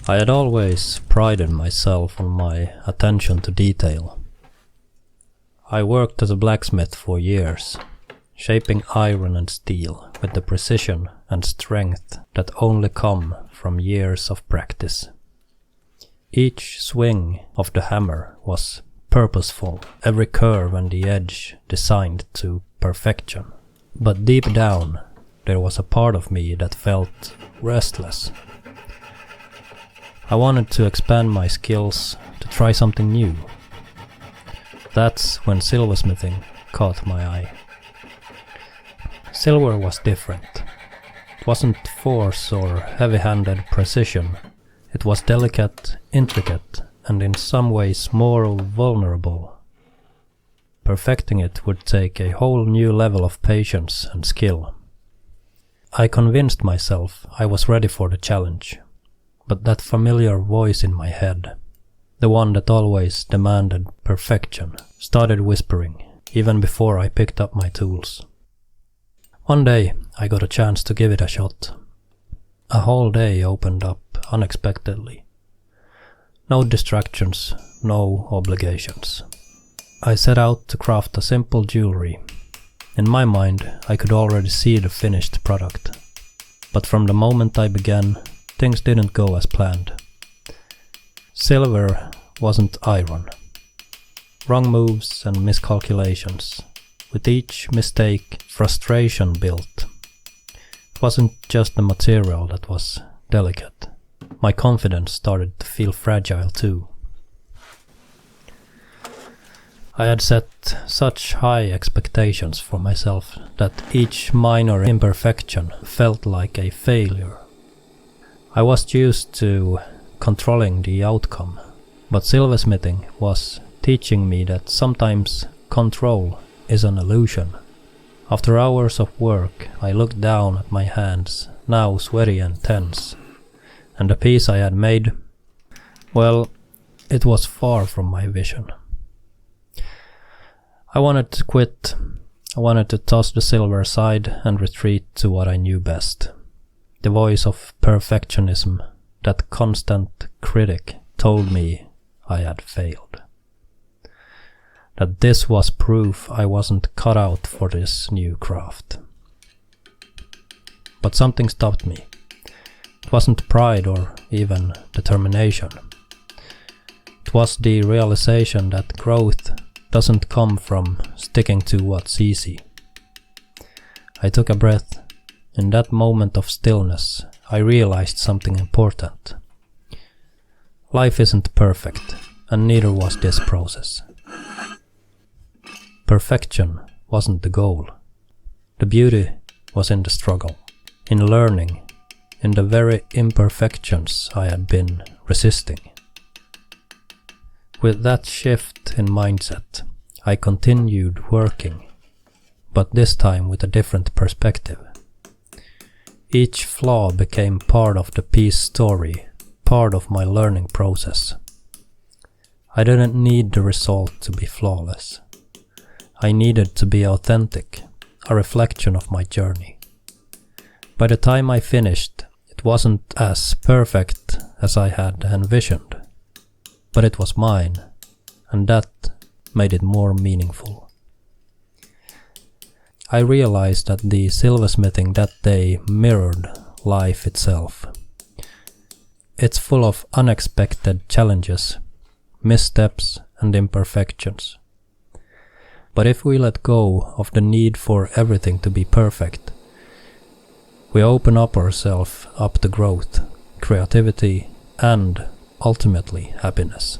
I had always prided myself on my attention to detail. I worked as a blacksmith for years, shaping iron and steel with the precision and strength that only come from years of practice. Each swing of the hammer was purposeful, every curve and the edge designed to perfection. But deep down, there was a part of me that felt restless. I wanted to expand my skills, to try something new. That's when silversmithing caught my eye. Silver was different. It wasn't force or heavy-handed precision. It was delicate, intricate, and in some ways more vulnerable. Perfecting it would take a whole new level of patience and skill. I convinced myself I was ready for the challenge. But that familiar voice in my head, the one that always demanded perfection, started whispering, even before I picked up my tools. One day, I got a chance to give it a shot. A whole day opened up unexpectedly. No distractions, no obligations. I set out to craft a simple jewelry. In my mind, I could already see the finished product. But from the moment I began, things didn't go as planned. Silver wasn't iron. Wrong moves and miscalculations. With each mistake, frustration built. It wasn't just the material that was delicate. My confidence started to feel fragile too. I had set such high expectations for myself that each minor imperfection felt like a failure. I was used to controlling the outcome, but silversmithing was teaching me that sometimes control is an illusion. After hours of work, I looked down at my hands, now sweaty and tense, and the piece I had made, well, it was far from my vision. I wanted to quit. I wanted to toss the silver aside and retreat to what I knew best. The voice of perfectionism, that constant critic, told me I had failed. That this was proof I wasn't cut out for this new craft. But something stopped me. It wasn't pride or even determination. It was the realization that growth doesn't come from sticking to what's easy. I took a breath. In that moment of stillness, I realized something important. Life isn't perfect, and neither was this process. Perfection wasn't the goal. The beauty was in the struggle, in learning, in the very imperfections I had been resisting. With that shift in mindset, I continued working, but this time with a different perspective. Each flaw became part of the piece story, part of my learning process. I didn't need the result to be flawless. I needed to be authentic, a reflection of my journey. By the time I finished, it wasn't as perfect as I had envisioned, but it was mine, and that made it more meaningful. I realized that the silversmithing that day mirrored life itself. It's full of unexpected challenges, missteps and imperfections. But if we let go of the need for everything to be perfect, we open up ourselves up to growth, creativity and, ultimately, happiness.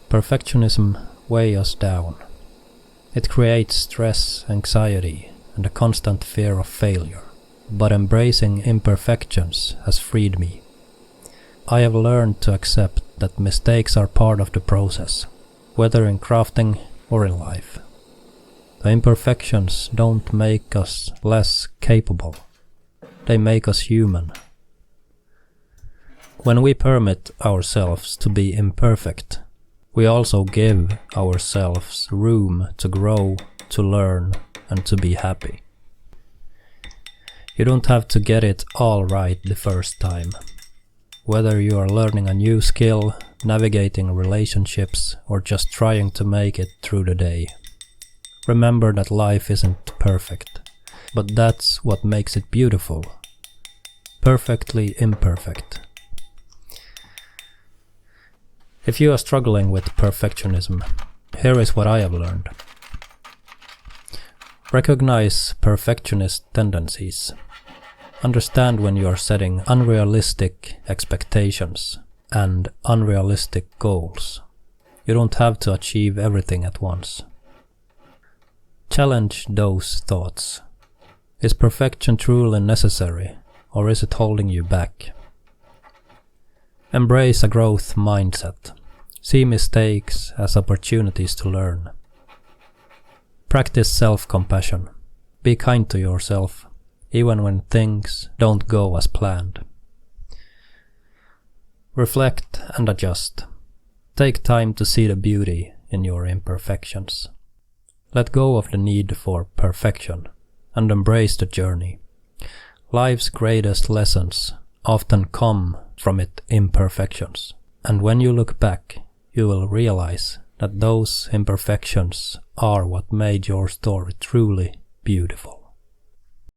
Perfectionism weighs us down. It creates stress, anxiety, and a constant fear of failure. But embracing imperfections has freed me. I have learned to accept that mistakes are part of the process, whether in crafting or in life. The imperfections don't make us less capable. They make us human. When we permit ourselves to be imperfect, we also give ourselves room to grow, to learn, and to be happy. You don't have to get it all right the first time. Whether you are learning a new skill, navigating relationships, or just trying to make it through the day. Remember that life isn't perfect, but that's what makes it beautiful. Perfectly imperfect. If you are struggling with perfectionism, here is what I have learned. Recognize perfectionist tendencies. Understand when you are setting unrealistic expectations and unrealistic goals. You don't have to achieve everything at once. Challenge those thoughts. Is perfection truly necessary, or is it holding you back? Embrace a growth mindset. See mistakes as opportunities to learn. Practice self-compassion. Be kind to yourself, even when things don't go as planned. Reflect and adjust. Take time to see the beauty in your imperfections. Let go of the need for perfection and embrace the journey. Life's greatest lessons often come from its imperfections. And when you look back, you will realize that those imperfections are what made your story truly beautiful.